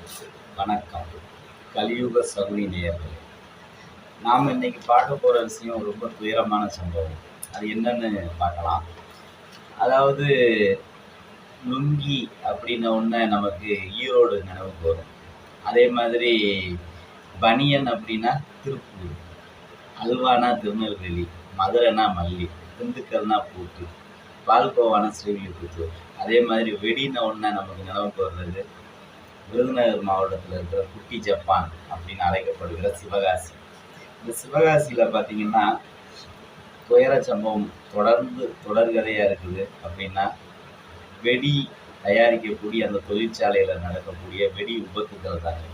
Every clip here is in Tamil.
வணக்கம். கலியுக சகுனி நேயர்களே, நாம் இன்னைக்கு பார்க்க போற விஷயம் ரொம்ப துயரமான சம்பவம். அது என்னன்னு பார்க்கலாம். அதாவது லுங்கி அப்படின்ன உடனே நமக்கு ஈரோடு நினைவுக்கு வரும். அதே மாதிரி பனியன் அப்படின்னா திருப்பூர், அல்வானா திருநெல்வேலி, மதுரைனா மல்லி, திண்டுக்கல்னா பூட்டு, பால்கோவானா ஸ்ரீவில்லிபுத்தூர். அதே மாதிரி வெடின உடனே நமக்கு நினைவுக்கு வர்றது விருதுநகர் மாவட்டத்தில் இருக்கிற குட்டி ஜப்பான் அப்படின்னு அழைக்கப்படுகிற சிவகாசி. இந்த சிவகாசியில் பார்த்தீங்கன்னா துயர சம்பவம் தொடர்ந்து தொடர்கதையாக இருக்குது. அப்படின்னா வெடி தயாரிக்கக்கூடிய அந்த தொழிற்சாலையில் நடக்கக்கூடிய வெடி விபத்துக்கள் தாங்க.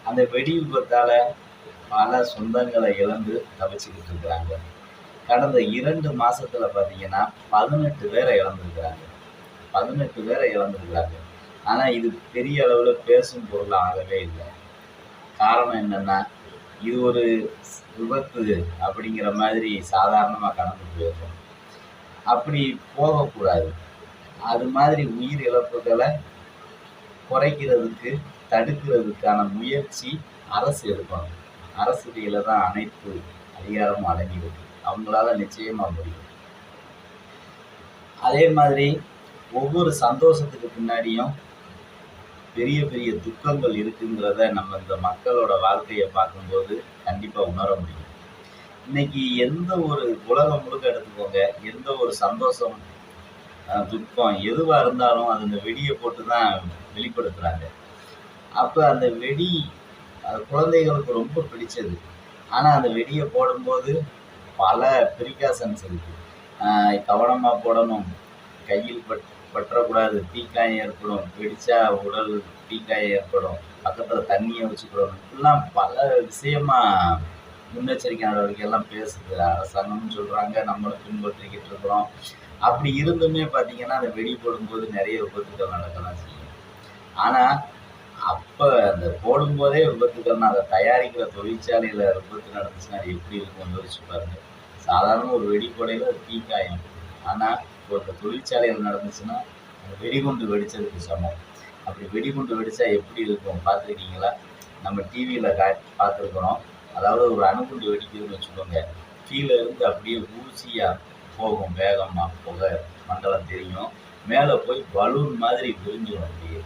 அந்த வெடி விபத்தால் பல சொந்தங்களை இழந்து தவிச்சுக்கிட்டு இருக்கிறாங்க. கடந்த 2 மாசத்துல பார்த்தீங்கன்னா 18 பேரை இழந்திருக்கிறாங்க. 18 பேரை இழந்திருக்கிறாங்க. ஆனால் இது பெரிய அளவில் பேசும் பொருள் ஆகவே இல்லை. காரணம் என்னன்னா, இது ஒரு விபத்து அப்படிங்கிற மாதிரி சாதாரணமாக கடந்து போயிருக்கோம். அப்படி போகக்கூடாது. அது மாதிரி உயிர் இழப்புகளை குறைக்கிறதுக்கு, தடுக்கிறதுக்கான முயற்சி அரசு எடுக்கணும். அரசு கையில தான் அனைத்து அதிகாரமும் அடங்கியிருக்கு. அவங்களால நிச்சயமா முடியும். அதே மாதிரி ஒவ்வொரு சந்தோஷத்துக்கு பின்னாடியும் பெரிய பெரிய துக்கங்கள் இருக்குங்கிறத நம்ம இந்த மக்களோட வாழ்க்கையை பார்க்கும்போது கண்டிப்பாக உணர முடியும். இன்னைக்கு எந்த ஒரு உலகம் முழுக்க எடுத்துக்கோங்க, எந்த ஒரு சந்தோஷம் துக்கம் எதுவாக இருந்தாலும் அது இந்த வெடியை போட்டு தான் வெளிப்படுத்துகிறாங்க. அப்போ அந்த வெடி அது குழந்தைகளுக்கு ரொம்ப பிடிச்சது. ஆனால் அந்த வெடியை போடும்போது பல ப்ரிகாஷன்ஸ் இருக்குது. கவனமாக போடணும், கையில் பற்றக்கூடாது, தீக்காயம் ஏற்படும், வெடிச்சா உடல் தீக்காயம் ஏற்படும், பக்கத்தில் தண்ணியை வச்சுக்கிடணும், இப்படிலாம் பல விஷயமா முன்னெச்சரிக்கை நடவடிக்கையெல்லாம் பேசுது அரசாங்கம்னு சொல்கிறாங்க. நம்மளும் பின்பற்றிக்கிட்டு இருக்கிறோம். அப்படி இருந்துமே பார்த்தீங்கன்னா அந்த வெடி போடும்போது நிறைய விபத்துக்கள் நடக்கலாம் செய்யும். ஆனால் அப்போ அந்த போடும்போதே விபத்துக்கள்னா அதை தயாரிக்கிற தொழிற்சாலையில் விபத்து நடந்துச்சுன்னா அது எப்படி இருக்கும்னு யோசிச்சு பாருங்க. சாதாரண ஒரு வெடி போடையில் அது தீக்காயம். ஆனால் ஒரு தொழிற்சாலையில் நடந்துச்சுன்னா அந்த வெடிகுண்டு வெடித்ததுக்கு சமம். அப்படி வெடிகுண்டு வெடித்தா எப்படி இருக்கும் பார்த்துருக்கீங்களா? நம்ம டிவியில் பார்த்துருக்குறோம். அதாவது ஒரு அணுகுண்டு வெடிக்குதுன்னு வச்சுக்கோங்க, கீழே இருந்து அப்படியே ஊசியாக போகும் வேகமாக, புகை மண்டலம் தெரியும், மேலே போய் பலூன் மாதிரி விரிஞ்சிடும். அப்படியே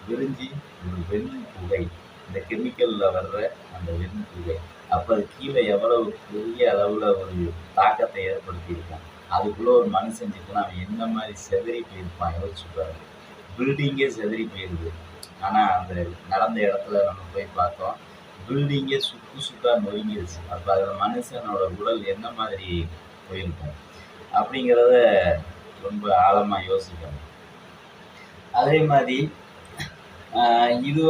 விரிஞ்சு ஒரு வெண் புகை, இந்த கெமிக்கலில் வர்ற அந்த வெண் புகை, அப்போ அது கீழே எவ்வளவு பெரிய அளவில் ஒரு தாக்கத்தை ஏற்படுத்தியிருக்கும். அதுக்குள்ளே ஒரு மனுஷன் சிக்கனா அவன் என்ன மாதிரி செதறி போயிருப்பான் யோசிச்சு பாருங்க. பில்டிங்கே செதறி போயிருது. ஆனால் அந்த நடந்த இடத்துல நம்ம போய் பார்த்தோம், பில்டிங்கே சுக்காக நொறுங்கிடுச்சு. அப்போ அதில் மனுஷனோட உடல் என்ன மாதிரி போயிருக்கும் அப்படிங்கிறத ரொம்ப ஆழமாக யோசிக்கணும். அதே மாதிரி இது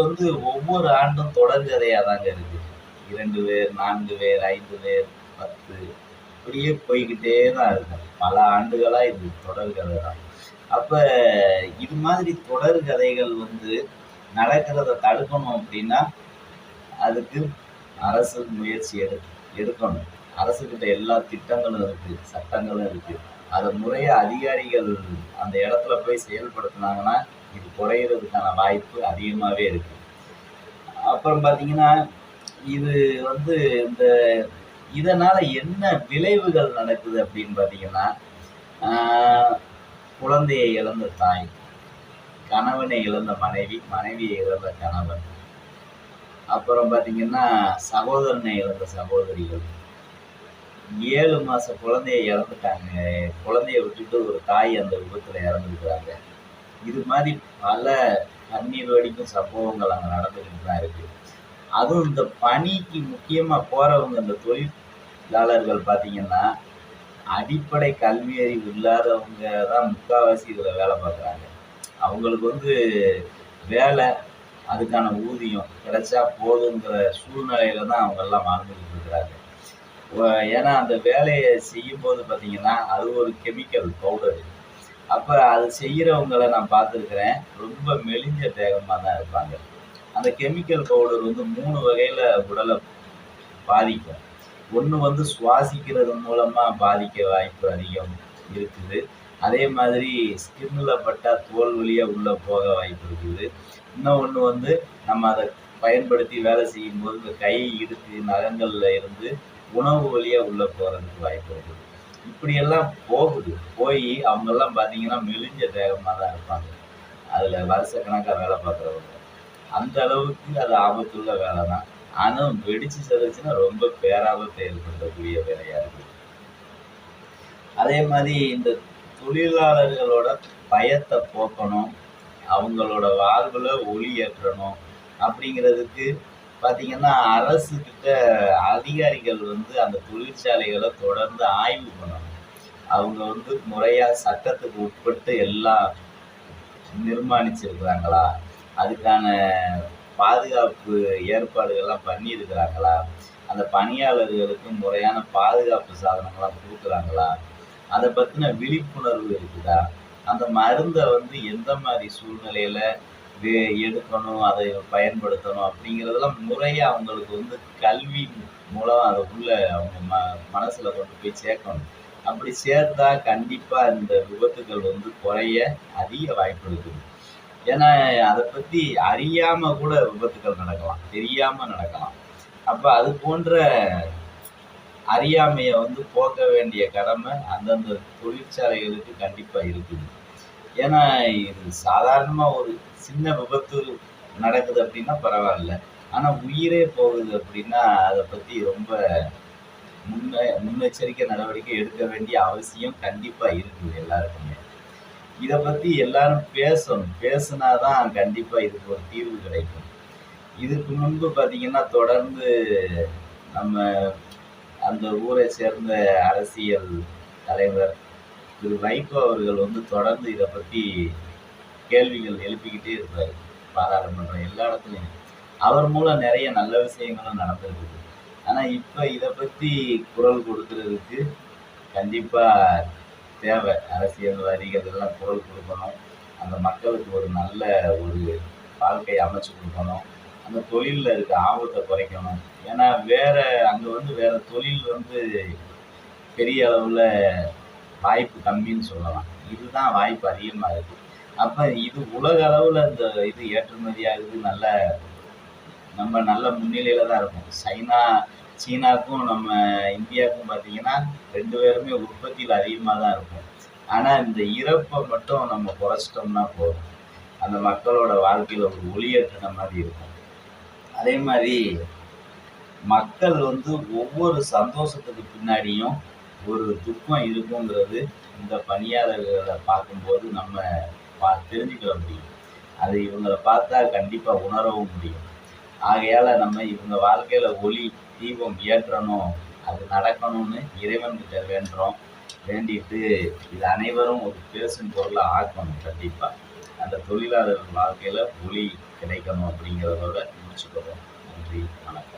ஒவ்வொரு ஆண்டும் தொடர்கதையாக தாங்க இருக்குது. 2 பேர், 4 பேர், 5 பேர், 10 இப்படியே போய்கிட்டே தான் இருக்கும். பல ஆண்டுகளாக இது தொடர்கதை தான். அப்போ இது மாதிரி தொடர்கதைகள் நடக்கிறத தடுக்கணும் அப்படின்னா அதுக்கு அரசு முயற்சி எடுக்கணும். அரசுக்கிட்ட எல்லா திட்டங்களும் இருக்குது, சட்டங்களும் இருக்குது. அதை முறையாக அதிகாரிகள் அந்த இடத்துல போய் செயல்படுத்தினாங்கன்னா இது குறையிறதுக்கான வாய்ப்பு அதிகமாகவே இருக்குது. அப்புறம் பார்த்தீங்கன்னா இது இந்த இதனால் என்ன விளைவுகள் நடக்குது அப்படின்னு பார்த்தீங்கன்னா, குழந்தையை இழந்த தாய், கணவனை இழந்த மனைவி, மனைவியை இழந்த கணவன், அப்புறம் பார்த்தீங்கன்னா சகோதரனை இழந்த சகோதரிகள், 7 மாத குழந்தைய இறந்துட்டாங்க. குழந்தைய விட்டுட்டு ஒரு தாய் அந்த விபத்தில் இறந்துருக்குறாங்க. இது மாதிரி பல கண்ணீர் வடிக்கும் சம்பவங்கள் அங்கே நடந்துக்கிட்டு தான் இருக்குது. அதுவும் இந்த பணிக்கு முக்கியமாக போகிறவங்க, இந்த தொழிலாளர்கள் பார்த்தீங்கன்னா அடிப்படை கல்வி அறிவு இல்லாதவங்க தான் முக்கால்வாசி இதில் வேலை பார்க்குறாங்க. அவங்களுக்கு வேலை, அதுக்கான ஊதியம் கிடைச்சா போதுங்கிற சூழ்நிலையில தான் அவங்கெல்லாம் வாழ்ந்துக்கிட்டு இருக்கிறாங்க. ஏன்னா அந்த வேலையை செய்யும்போது பார்த்தீங்கன்னா அது ஒரு கெமிக்கல் பவுடர். அப்போ அது செய்கிறவங்களை நான் பார்த்துருக்குறேன், ரொம்ப மெலிஞ்ச தேகமாக தான் இருப்பாங்க. அந்த கெமிக்கல் பவுடர் 3 வகையில் உடலை பாதிக்கும். ஒன்று சுவாசிக்கிறது மூலமாக பாதிக்க வாய்ப்பு அதிகம் இருக்குது. அதே மாதிரி ஸ்கின்னில் பட்டால் தோல் வழியாக உள்ளே போக வாய்ப்பு இருக்குது. இன்னும் ஒன்று வந்து நம்ம அதை பயன்படுத்தி வேலை செய்யும்போது இந்த கை இடுக்கு நகங்கள்ல இருந்து உணவு வழியா உள்ள போறதுக்கு வாய்ப்பு இருக்குது. இப்படியெல்லாம் போகுது. போய் அவங்கெல்லாம் பார்த்தீங்கன்னா மெலிஞ்ச தேகமாக தான் இருப்பாங்க. அதில் வருஷக்கணக்காக வேலை பார்க்குறவங்க. அந்த அளவுக்கு அது ஆபத்துள்ள வேலை தான். ஆனால் வெடிச்சு செதறிச்சுன்னா ரொம்ப பேராபத்தை ஏற்படுத்தக்கூடிய வேலையா இருக்குது. அதே மாதிரி இந்த தொழிலாளர்களோட பயத்தை போக்கணும், அவங்களோட வாழ்வுல ஒளி ஏற்றணும் அப்படிங்கிறதுக்கு பார்த்தீங்கன்னா அரசுகிட்ட அதிகாரிகள் வந்து அந்த தொழிற்சாலைகளை தொடர்ந்து ஆய்வு பண்ணணும். அவங்க வந்து முறையா சட்டத்துக்கு உட்பட்டு எல்லாம் நிர்மாணிச்சிருக்கிறாங்களா, அதுக்கான பாதுகாப்பு ஏற்பாடுகள்லாம் பண்ணியிருக்கிறாங்களா, அந்த பணியாளர்களுக்கு முறையான பாதுகாப்பு சாதனங்கள்லாம் கொடுக்குறாங்களா, அதை பற்றின விழிப்புணர்வு இருக்குதா, அந்த மருந்தை வந்து எந்த மாதிரி சூழ்நிலையில எடுக்கணும், அதை பயன்படுத்தணும் அப்படிங்கிறதெல்லாம் முறையாக அவங்களுக்கு வந்து கல்வி மூலம் அதை உள்ள அவங்க மனசுல கொண்டு போய் சேர்க்கணும். அப்படி சேர்த்தா கண்டிப்பா இந்த விபத்துகள் வந்து குறைய அதிக வாய்ப்பு இருக்குது. ஏன்னா அதை பத்தி அறியாம கூட விபத்துகள் நடக்கலாம், தெரியாம நடக்கலாம். அப்ப அது போன்ற அறியாமையை வந்து போக்க வேண்டிய கடமை அந்தந்த தொழிற்சாலைகளுக்கு கண்டிப்பா இருக்குது. ஏன்னா இது சாதாரணமா ஒரு சின்ன விபத்து நடக்குது அப்படின்னா பரவாயில்ல. ஆனா உயிரே போகுது அப்படின்னா அதை பத்தி ரொம்ப முன்னெச்சரிக்கை நடவடிக்கை எடுக்க வேண்டிய அவசியம் கண்டிப்பா இருக்குது எல்லாருக்குமே. இதை பத்தி எல்லாரும் பேசணும். பேசுனாதான் கண்டிப்பா இதுக்கு ஒரு தீர்வு கிடைக்கும். இதுக்கு முன்பு பார்த்தீங்கன்னா தொடர்ந்து நம்ம அந்த ஊரை சேர்ந்த அரசியல் தலைவர் திரு வைகோ அவர்கள் வந்து தொடர்ந்து இதை பற்றி கேள்விகள் எழுப்பிக்கிட்டே இருப்பார். பாராளுமன்றம் எல்லா இடத்துலையும் அவர் மூலம் நிறைய நல்ல விஷயங்களும் நடந்திருக்குது. ஆனால் இப்போ இதை பற்றி குரல் கொடுக்கறதுக்கு கண்டிப்பாக தேவை. அரசியல்வாதிகள் எல்லாம் குரல் கொடுக்கணும். அந்த மக்களுக்கு ஒரு நல்ல ஒரு வாழ்க்கையை அமைச்சு கொடுக்கணும். அந்த தொழிலில் இருக்க ஆபத்தை குறைக்கணும். ஏன்னா அங்கே வந்து வேற தொழில் வந்து பெரிய அளவில் வாய்ப்பு கம்மின்னு சொல்லலாம். இதுதான் வாய்ப்பு அதிகமாக இருக்குது. அப்போ இது உலக அளவில் இந்த இது ஏற்றுமதி ஆகுது. நம்ம நல்ல முன்னிலையில் தான் இருக்கும். சீனாவுக்கும் நம்ம இந்தியாவுக்கும் பார்த்தீங்கன்னா 2 பேருமே உற்பத்தியில் அதிகமாக தான் இருக்கும். ஆனால் இந்த இறப்பை மட்டும் நம்ம குறைச்சிட்டோம்னா போதும். அந்த மக்களோட வாழ்க்கையில் ஒரு ஒளியேற்றின மாதிரி இருக்கும். அதே மாதிரி மக்கள் வந்து ஒவ்வொரு சந்தோஷத்துக்கு பின்னாடியும் ஒரு துக்கம் இருக்குங்கிறது இந்த பணியாளர்களை பார்க்கும்போது நம்ம தெரிஞ்சுக்கிற முடியும். அது இவங்களை பார்த்தா கண்டிப்பாக உணரவும் முடியும். ஆகையால் நம்ம இவங்க வாழ்க்கையில் ஒளி தீபம் ஏற்றணும், அது நடக்கணும்னு இறைவன்கிட்ட வேண்டிட்டு இது அனைவரும் ஒரு பேசும் பொருளாக ஆக்கணும். கண்டிப்பாக அந்த தொழிலாளர் வாழ்க்கையில் ஒளி கிடைக்கணும் அப்படிங்கிறதோட முடிச்சுக்கிறோம். நன்றி, வணக்கம்.